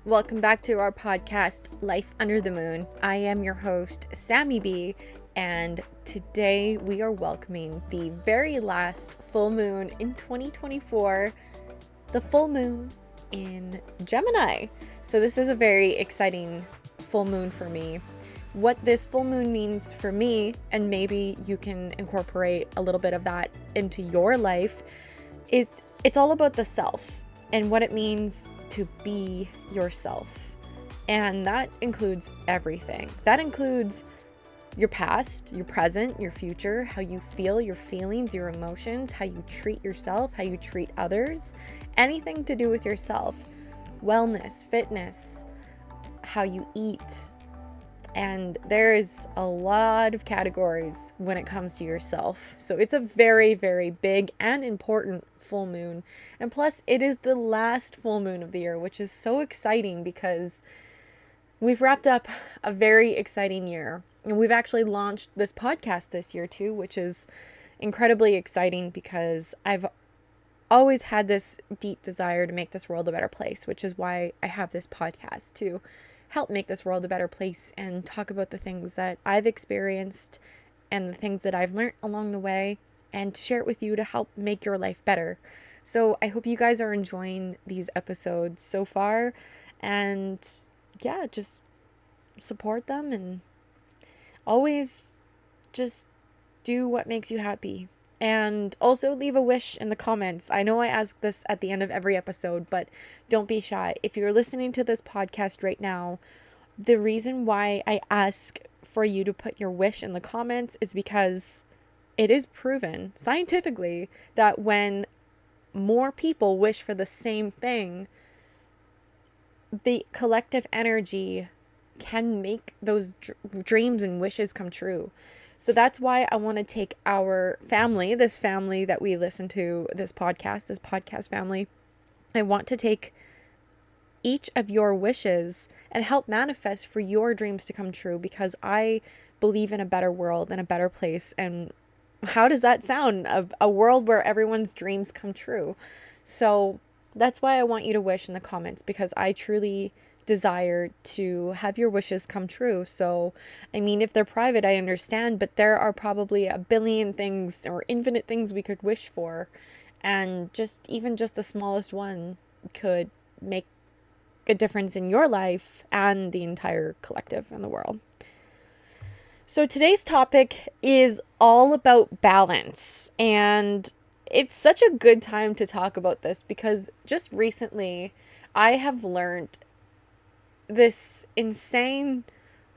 Welcome back to our podcast, Life Under the Moon. I am your host, Sammy B, and today we are welcoming the very last full moon in 2024, the full moon in Gemini. So this is a very exciting full moon for me. What this full moon means for me, and maybe you can incorporate a little bit of that into your life, is it's all about the self and what it means to be yourself. And that includes everything. That includes your past, your present, your future, how you feel, your feelings, your emotions, how you treat yourself, how you treat others, anything to do with yourself, wellness, fitness, how you eat. And there is a lot of categories when it comes to yourself. So it's a very, very big and important full moon. And plus, it is the last full moon of the year, which is so exciting because we've wrapped up a very exciting year. And we've actually launched this podcast this year too, which is incredibly exciting because I've always had this deep desire to make this world a better place, which is why I have this podcast to help make this world a better place and talk about the things that I've experienced and the things that I've learned along the way and to share it with you to help make your life better. So I hope you guys are enjoying these episodes so far, and yeah, just support them and always just do what makes you happy. And also leave a wish in the comments. I know I ask this at the end of every episode, but don't be shy. If you're listening to this podcast right now, the reason why I ask for you to put your wish in the comments is because it is proven scientifically that when more people wish for the same thing, the collective energy can make those dreams and wishes come true. So that's why I want to take our family, this family that we listen to, this podcast family, I want to take each of your wishes and help manifest for your dreams to come true, because I believe in a better world and a better place. And how does that sound? A world where everyone's dreams come true. So that's why I want you to wish in the comments, because I truly desire to have your wishes come true. So, I mean, if they're private, I understand, but there are probably a billion things or infinite things we could wish for. And even just the smallest one could make a difference in your life and the entire collective in the world. So today's topic is all about balance, and it's such a good time to talk about this because just recently I have learned this insane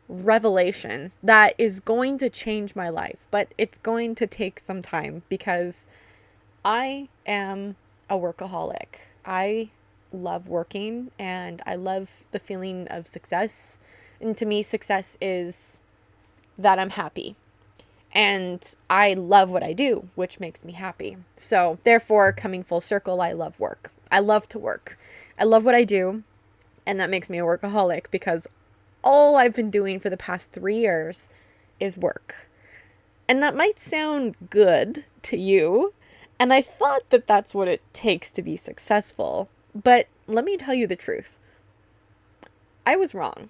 revelation that is going to change my life, but it's going to take some time because I am a workaholic. I love working and I love the feeling of success. And to me, success is that I'm happy. And I love what I do, which makes me happy. So therefore, coming full circle, I love work. I love to work. I love what I do. And that makes me a workaholic because all I've been doing for the past 3 years is work. And that might sound good to you. And I thought that that's what it takes to be successful. But let me tell you the truth. I was wrong.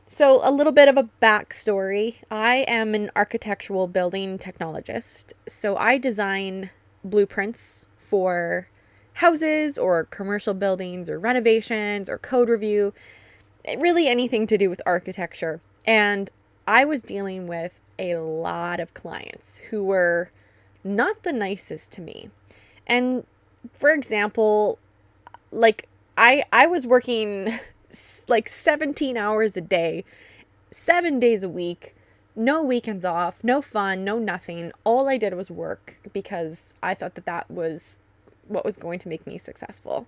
So a little bit of a backstory. I am an architectural building technologist. So I design blueprints for houses or commercial buildings or renovations or code review, really anything to do with architecture. And I was dealing with a lot of clients who were not the nicest to me. And for example, like I was working like 17 hours a day, 7 days a week, no weekends off, no fun, no nothing. All I did was work because I thought that that was what was going to make me successful.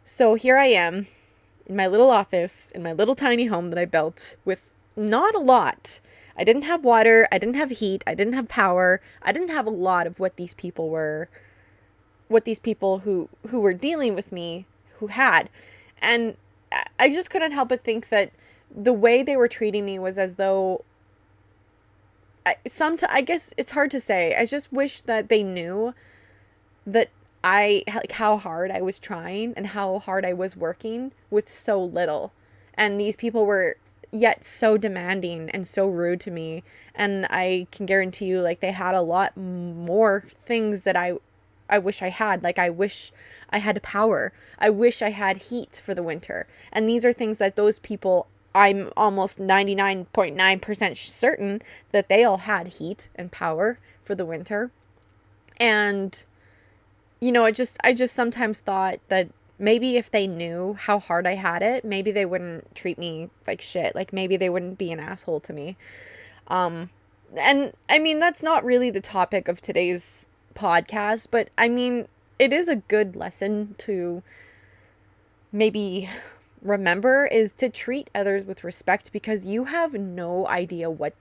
So here I am in my little office, in my little tiny home that I built with not a lot. I didn't have water, I didn't have heat, I didn't have power. I didn't have a lot of what these people who were dealing with me who had. And I just couldn't help but think that the way they were treating me was as though I guess it's hard to say. I just wish that they knew that like how hard I was trying and how hard I was working with so little. And these people were yet so demanding and so rude to me. And I can guarantee you, like, they had a lot more things that I wish I had. Like, I wish I had power. I wish I had heat for the winter. And these are things that those people, I'm almost 99.9% certain that they all had heat and power for the winter. And, you know, I just sometimes thought that maybe if they knew how hard I had it, maybe they wouldn't treat me like shit. Like, maybe they wouldn't be an asshole to me. And I mean, that's not really the topic of today's podcast, but I mean, it is a good lesson to maybe remember, is to treat others with respect, because you have no idea what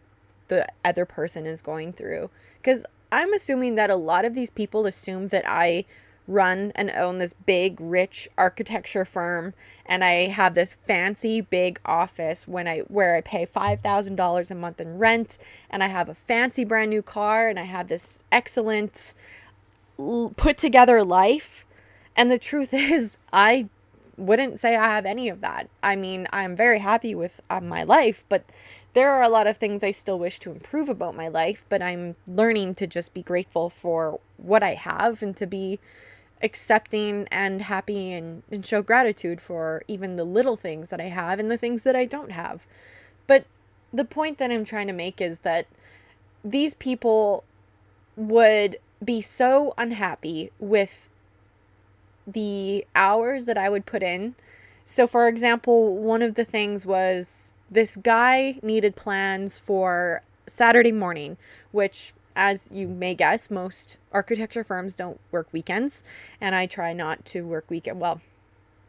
the other person is going through. Because I'm assuming that a lot of these people assume that I run and own this big, rich architecture firm, and I have this fancy big office where I pay $5,000 a month in rent, and I have a fancy brand new car, and I have this excellent put together life. And the truth is, I wouldn't say I have any of that. I mean, I'm very happy with my life, but there are a lot of things I still wish to improve about my life, but I'm learning to just be grateful for what I have, and to be accepting and happy, and show gratitude for even the little things that I have and the things that I don't have. But the point that I'm trying to make is that these people would be so unhappy with the hours that I would put in. So, for example, one of the things was this guy needed plans for Saturday morning, which, as you may guess, most architecture firms don't work weekends, and I try not to work weekend. Well,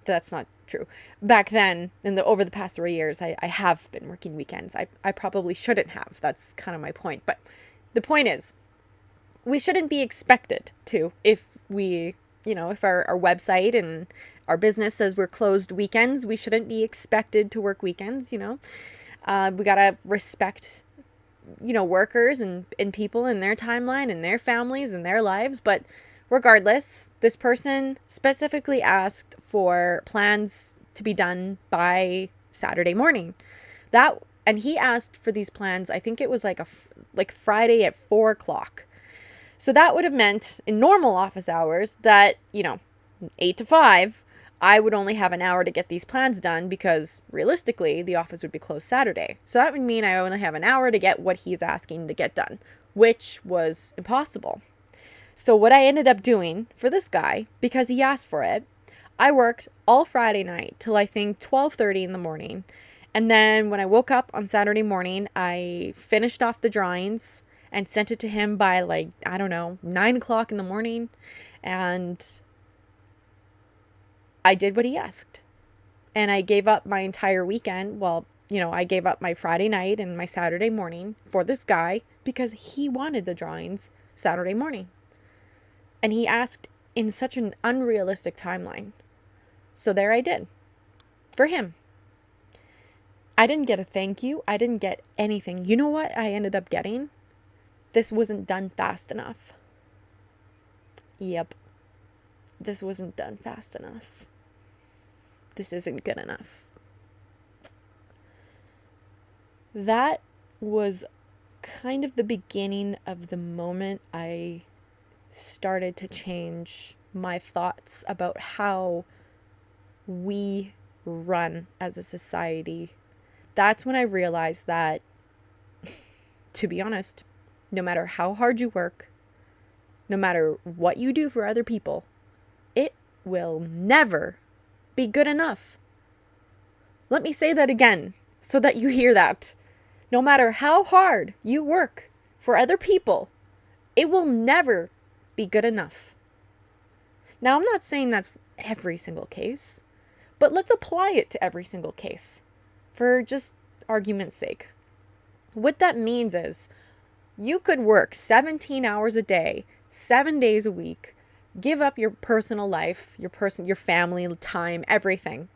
that's not true. Back then, over the past 3 years, I have been working weekends. I probably shouldn't have. That's kind of my point. But the point is, we shouldn't be expected to, if our website and our business says we're closed weekends, we shouldn't be expected to work weekends. We gotta respect, workers and people and their timeline and their families and their lives. But regardless, this person specifically asked for plans to be done by Saturday morning. And he asked for these plans, I think it was like Friday at 4:00. So that would have meant, in normal office hours, that, 8 to 5, I would only have an hour to get these plans done, because realistically, the office would be closed Saturday. So that would mean I only have an hour to get what he's asking to get done, which was impossible. So what I ended up doing for this guy, because he asked for it, I worked all Friday night till I think 12:30 in the morning. And then when I woke up on Saturday morning, I finished off the drawings and sent it to him by 9 o'clock in the morning. And I did what he asked. And I gave up my entire weekend. Well, I gave up my Friday night and my Saturday morning for this guy, because he wanted the drawings Saturday morning. And he asked in such an unrealistic timeline. So there I did. For him. I didn't get a thank you. I didn't get anything. You know what I ended up getting? This wasn't done fast enough. Yep. This wasn't done fast enough. This isn't good enough. That was kind of the beginning of the moment I started to change my thoughts about how we run as a society. That's when I realized that, to be honest, no matter how hard you work, no matter what you do for other people, it will never be good enough. Let me say that again so that you hear that. No matter how hard you work for other people, it will never be good enough. Now, I'm not saying that's every single case, but let's apply it to every single case for just argument's sake. What that means is, you could work 17 hours a day, 7 days a week, give up your personal life, your family time, everything.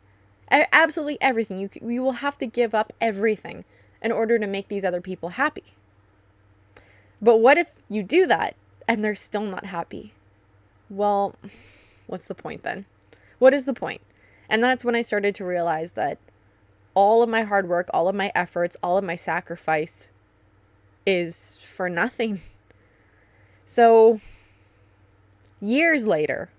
Absolutely everything. You will have to give up everything in order to make these other people happy. But what if you do that and they're still not happy? well, what's the point then? What is the point? And that's when I started to realize that all of my hard work, all of my efforts, all of my sacrifice is for nothing. So years later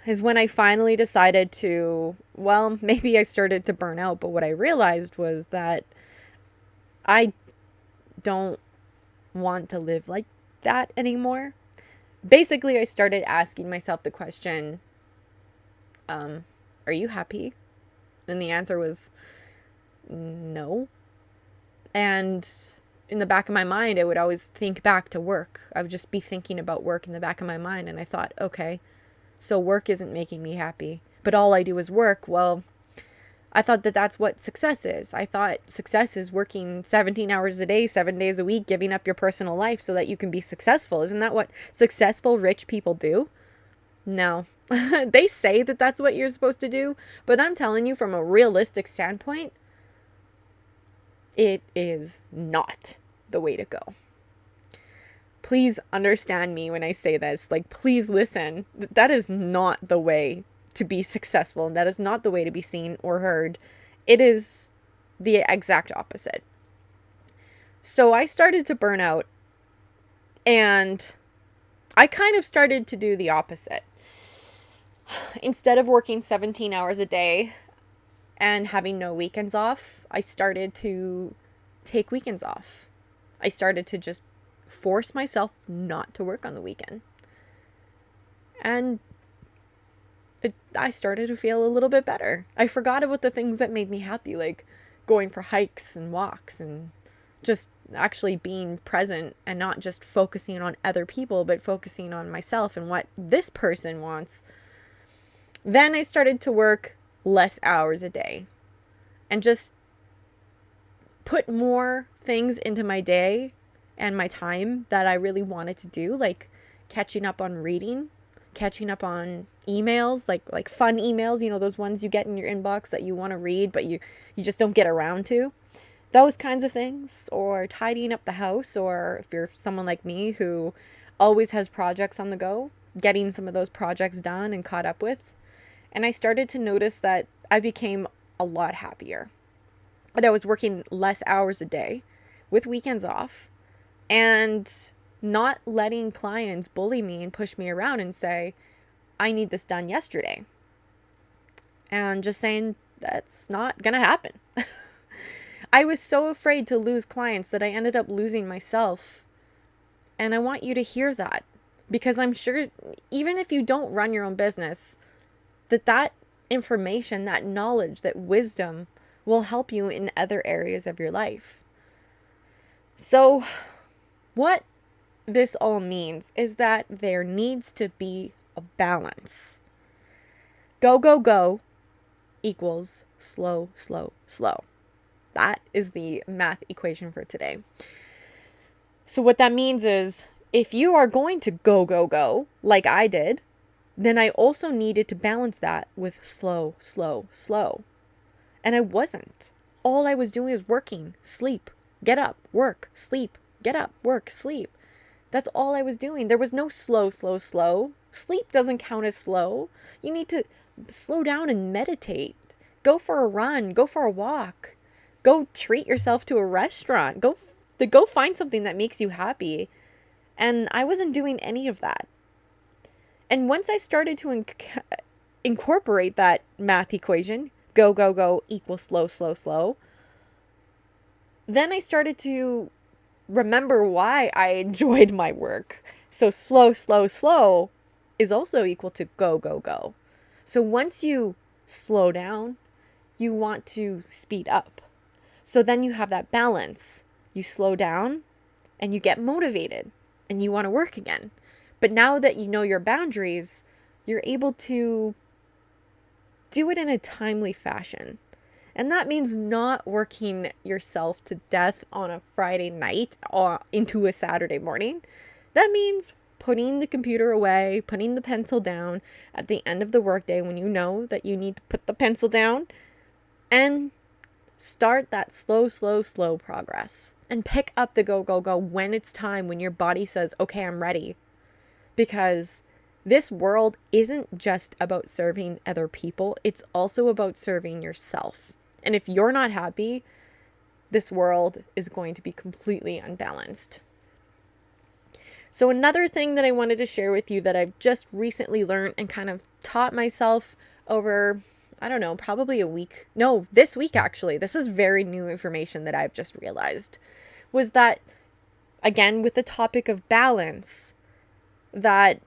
is when I finally decided to, well, maybe I started to burn out, but what I realized was that I don't want to live like that anymore. Basically, I started asking myself the question, are you happy? And the answer was no. And in the back of my mind, I would always think back to work. I would just be thinking about work in the back of my mind. And I thought, okay, so work isn't making me happy, but all I do is work. Well, I thought that that's what success is. I thought success is working 17 hours a day, 7 days a week, giving up your personal life so that you can be successful. Isn't that what successful rich people do? No. They say that that's what you're supposed to do, but I'm telling you from a realistic standpoint, it is not the way to go. Please understand me when I say this. Like, please listen. That is not the way to be successful. And that is not the way to be seen or heard. It is the exact opposite. So I started to burn out, and I kind of started to do the opposite. Instead of working 17 hours a day and having no weekends off, I started to take weekends off. I started to just force myself not to work on the weekend. And I started to feel a little bit better. I forgot about the things that made me happy, like going for hikes and walks and just actually being present and not just focusing on other people, but focusing on myself and what this person wants. Then I started to work less hours a day and just put more things into my day and my time that I really wanted to do, like catching up on reading, catching up on emails, like fun emails, those ones you get in your inbox that you want to read, but you just don't get around to. Those kinds of things, or tidying up the house, or if you're someone like me who always has projects on the go, getting some of those projects done and caught up with. And I started to notice that I became a lot happier. And I was working less hours a day with weekends off and not letting clients bully me and push me around and say, I need this done yesterday. And just saying, that's not going to happen. I was so afraid to lose clients that I ended up losing myself. And I want you to hear that, because I'm sure even if you don't run your own business, that information, that knowledge, that wisdom will help you in other areas of your life. So what this all means is that there needs to be a balance. Go, go, go equals slow, slow, slow. That is the math equation for today. So what that means is if you are going to go, go, go, like I did, then I also needed to balance that with slow, slow, slow. And I wasn't. All I was doing was working, sleep, get up, work, sleep, get up, work, sleep. That's all I was doing. There was no slow, slow, slow. Sleep doesn't count as slow. You need to slow down and meditate. Go for a run, go for a walk. Go treat yourself to a restaurant. Go find something that makes you happy. And I wasn't doing any of that. And once I started to incorporate that math equation, go, go, go equals slow, slow, slow, then I started to remember why I enjoyed my work. So slow, slow, slow is also equal to go, go, go. So once you slow down, you want to speed up. So then you have that balance. You slow down and you get motivated and you want to work again. But now that you know your boundaries, you're able to do it in a timely fashion. And that means not working yourself to death on a Friday night or into a Saturday morning. That means putting the computer away, putting the pencil down at the end of the workday when you know that you need to put the pencil down, and start that slow, slow, slow progress. And pick up the go, go, go when it's time, when your body says, okay, I'm ready. because this world isn't just about serving other people, it's also about serving yourself. And if you're not happy, this world is going to be completely unbalanced. So another thing that I wanted to share with you that I've just recently learned and kind of taught myself over, I don't know, probably a week. No, this week actually. This is very new information that I've just realized. Was that, again, with the topic of balance, that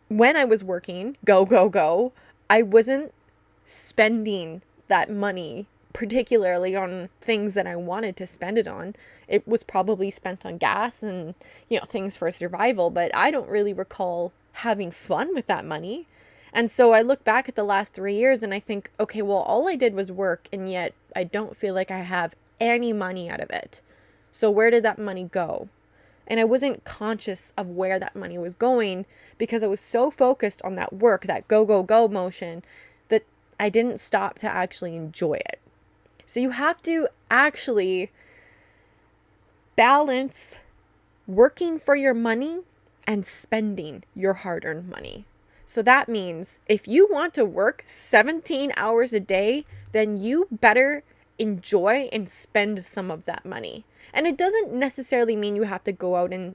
when I was working, go, I wasn't spending that money particularly on things that I wanted to spend it on. It was probably spent on gas and, things for survival, but I don't really recall having fun with that money. And so I look back at the last 3 years and I think, okay, well, all I did was work, and yet I don't feel like I have any money out of it. So where did that money go? And I wasn't conscious of where that money was going because I was so focused on that work, that go motion, that I didn't stop to actually enjoy it. So you have to actually balance working for your money and spending your hard-earned money. So that means if you want to work 17 hours a day, then you better enjoy and spend some of that money. And it doesn't necessarily mean you have to go out and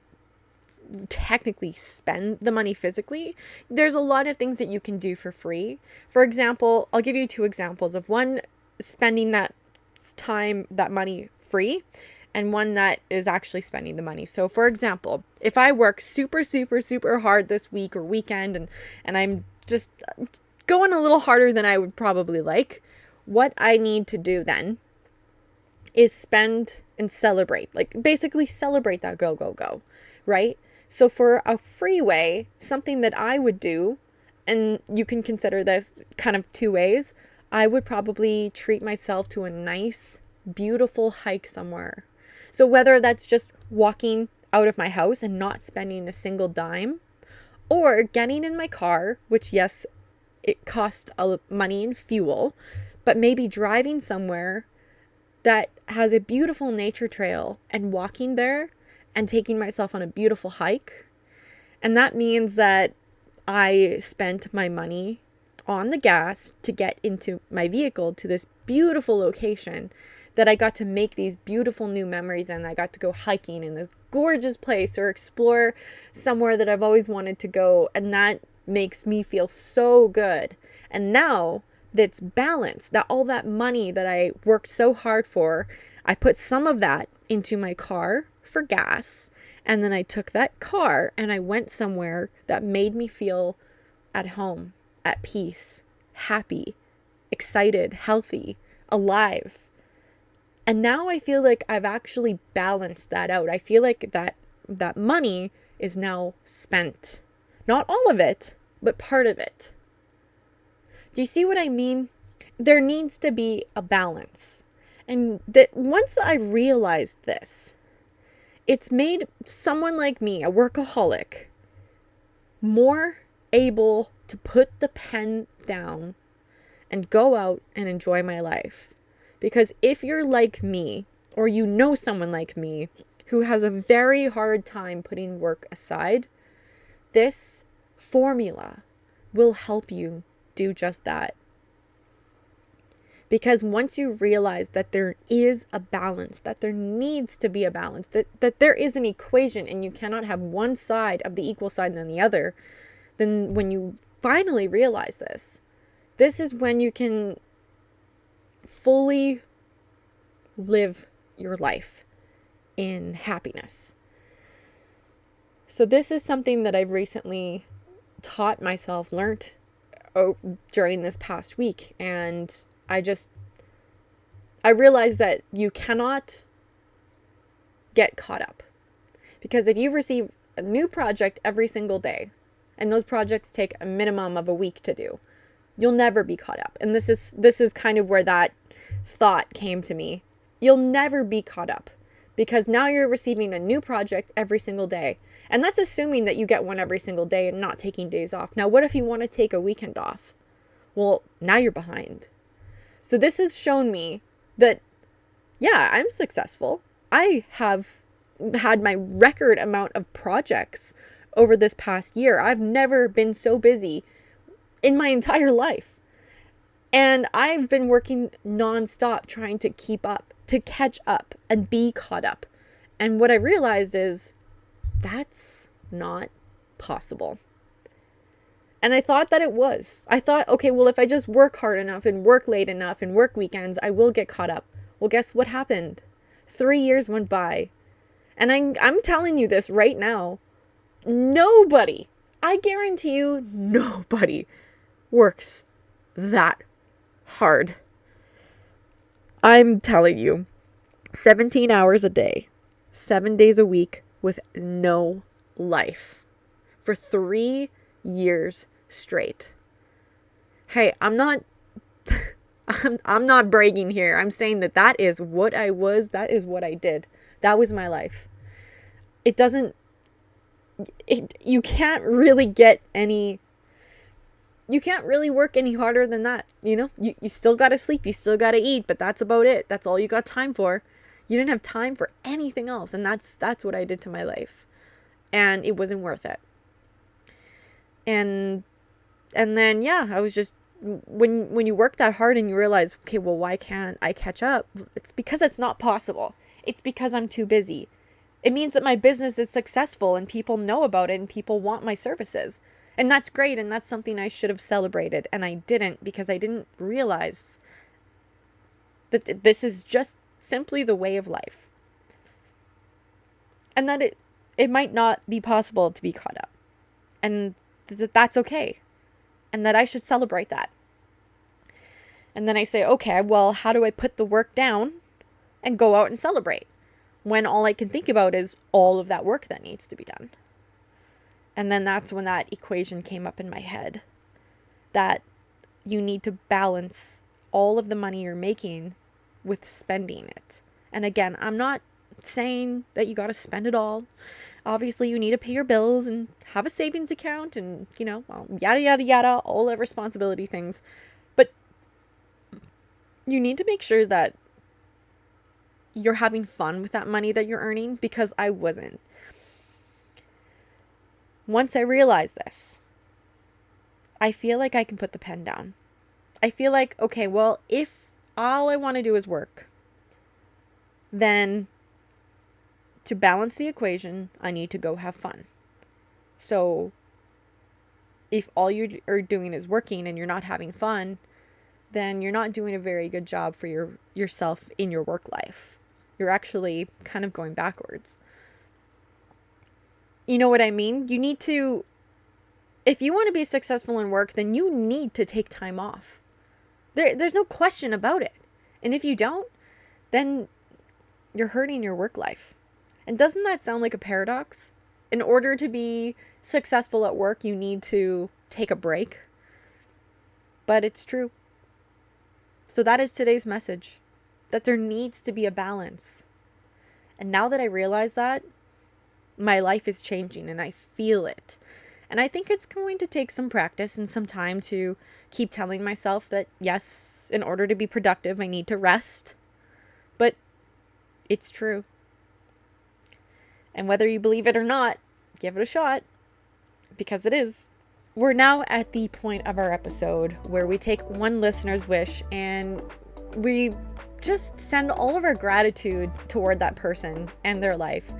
technically spend the money physically. There's a lot of things that you can do for free. For example, I'll give you 2 examples of one spending that time, that money free, and one that is actually spending the money. So for example, if I work super hard this week or weekend and I'm just going a little harder than I would probably like, what I need to do then is spend and celebrate, like basically celebrate that go, right? So for a free way, something that I would do, and you can consider this kind of 2 ways, I would probably treat myself to a nice, beautiful hike somewhere. So whether that's just walking out of my house and not spending a single dime, or getting in my car, which yes, it costs money and fuel, but maybe driving somewhere that has a beautiful nature trail and walking there and taking myself on a beautiful hike. And that means that I spent my money on the gas to get into my vehicle to this beautiful location, that I got to make these beautiful new memories, and I got to go hiking in this gorgeous place or explore somewhere that I've always wanted to go. And that makes me feel so good. And now that's balanced, that all that money that I worked so hard for, I put some of that into my car for gas. And then I took that car and I went somewhere that made me feel at home, at peace, happy, excited, healthy, alive. And now I feel like I've actually balanced that out. I feel like that money is now spent. Not all of it, but part of it. Do you see what I mean? There needs to be a balance. And that once I realized this, it's made someone like me, a workaholic, more able to put the pen down and go out and enjoy my life. Because if you're like me, or you know someone like me who has a very hard time putting work aside, this formula will help you do just that. Because once you realize that there is a balance, that there needs to be a balance, that there is an equation and you cannot have one side of the equal side than the other, then when you finally realize this is when you can fully live your life in happiness. So this is something that I've recently taught myself, learned during this past week. And I realized that you cannot get caught up. Because if you receive a new project every single day, and those projects take a minimum of a week to do, you'll never be caught up. And this is kind of where that thought came to me. You'll never be caught up because now you're receiving a new project every single day. And that's assuming that you get one every single day and not taking days off. Now, what if you want to take a weekend off? Well, now you're behind. So this has shown me that, yeah, I'm successful. I have had my record amount of projects over this past year. I've never been so busy in my entire life. And I've been working nonstop trying to keep up, to catch up and be caught up. And what I realized is that's not possible. And I thought that it was. I thought, okay, well, if I just work hard enough and work late enough and work weekends, I will get caught up. Well, guess what happened? 3 years went by. And I'm telling you this right now. Nobody, I guarantee you, nobody works that hard. I'm telling you, 17 hours a day, 7 days a week with no life for 3 years straight. Hey, I'm not bragging here. I'm saying that is what I was. That is what I did. That was my life. You can't really work any harder than that. You still got to sleep. You still got to eat, but that's about it. That's all you got time for. You didn't have time for anything else. And that's what I did to my life. And it wasn't worth it. And then, I was just, when you work that hard and you realize, okay, well, why can't I catch up? It's because it's not possible. It's because I'm too busy. It means that my business is successful and people know about it and people want my services. And that's great. And that's something I should have celebrated. And I didn't, because I didn't realize that this is just simply the way of life. And that it might not be possible to be caught up. And that's okay. And that I should celebrate that. And then I say, okay, well, how do I put the work down and go out and celebrate when all I can think about is all of that work that needs to be done? And then that's when that equation came up in my head, that you need to balance all of the money you're making with spending it. And again, I'm not saying that you got to spend it all. Obviously, you need to pay your bills and have a savings account and, yada, yada, yada, all the responsibility things. But you need to make sure that you're having fun with that money that you're earning, because I wasn't. Once I realized this, I feel like I can put the pen down. I feel like, okay, well, if all I want to do is work, then to balance the equation, I need to go have fun. So if all you are doing is working and you're not having fun, then you're not doing a very good job for yourself in your work life. You're actually kind of going backwards. You know what I mean? You need to, if you want to be successful in work, then you need to take time off. There's no question about it. And if you don't, then you're hurting your work life. And doesn't that sound like a paradox? In order to be successful at work, you need to take a break. But it's true. So that is today's message, that there needs to be a balance. And now that I realize that, my life is changing and I feel it. And I think it's going to take some practice and some time to keep telling myself that, yes, in order to be productive, I need to rest. But it's true. And whether you believe it or not, give it a shot, because it is. We're now at the point of our episode where we take one listener's wish and we just send all of our gratitude toward that person and their life.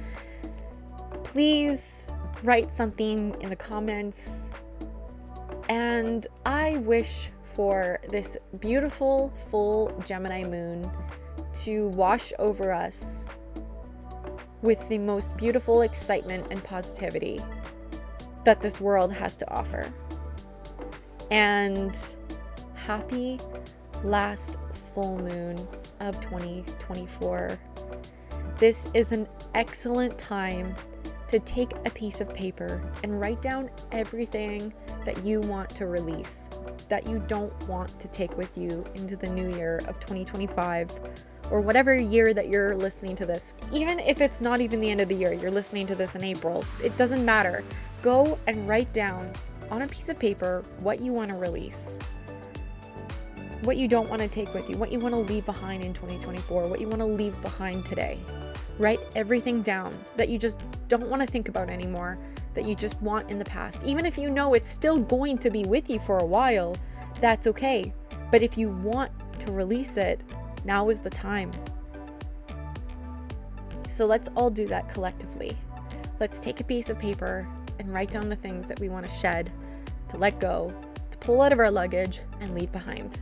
Please write something in the comments. And I wish for this beautiful full Gemini moon to wash over us with the most beautiful excitement and positivity that this world has to offer. And happy last full moon of 2024. This is an excellent time to take a piece of paper and write down everything that you want to release, that you don't want to take with you into the new year of 2025, or whatever year that you're listening to this. Even if it's not even the end of the year, you're listening to this in April, it doesn't matter. Go and write down on a piece of paper what you want to release, what you don't want to take with you, what you want to leave behind in 2024, what you want to leave behind today. Write everything down that you just don't want to think about anymore, that you just want in the past. Even if you know it's still going to be with you for a while, that's okay. But if you want to release it, now is the time. So let's all do that collectively. Let's take a piece of paper and write down the things that we want to shed, to let go, to pull out of our luggage and leave behind.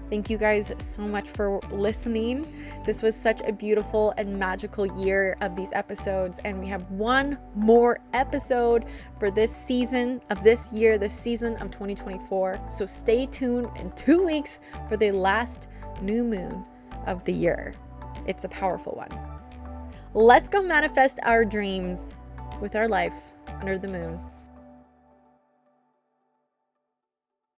Thank you guys so much for listening. This was such a beautiful and magical year of these episodes, and we have one more episode for this season of this year, this season of 2024. So stay tuned in 2 weeks for the last new moon of the year. It's a powerful one. Let's go manifest our dreams with our life under the moon.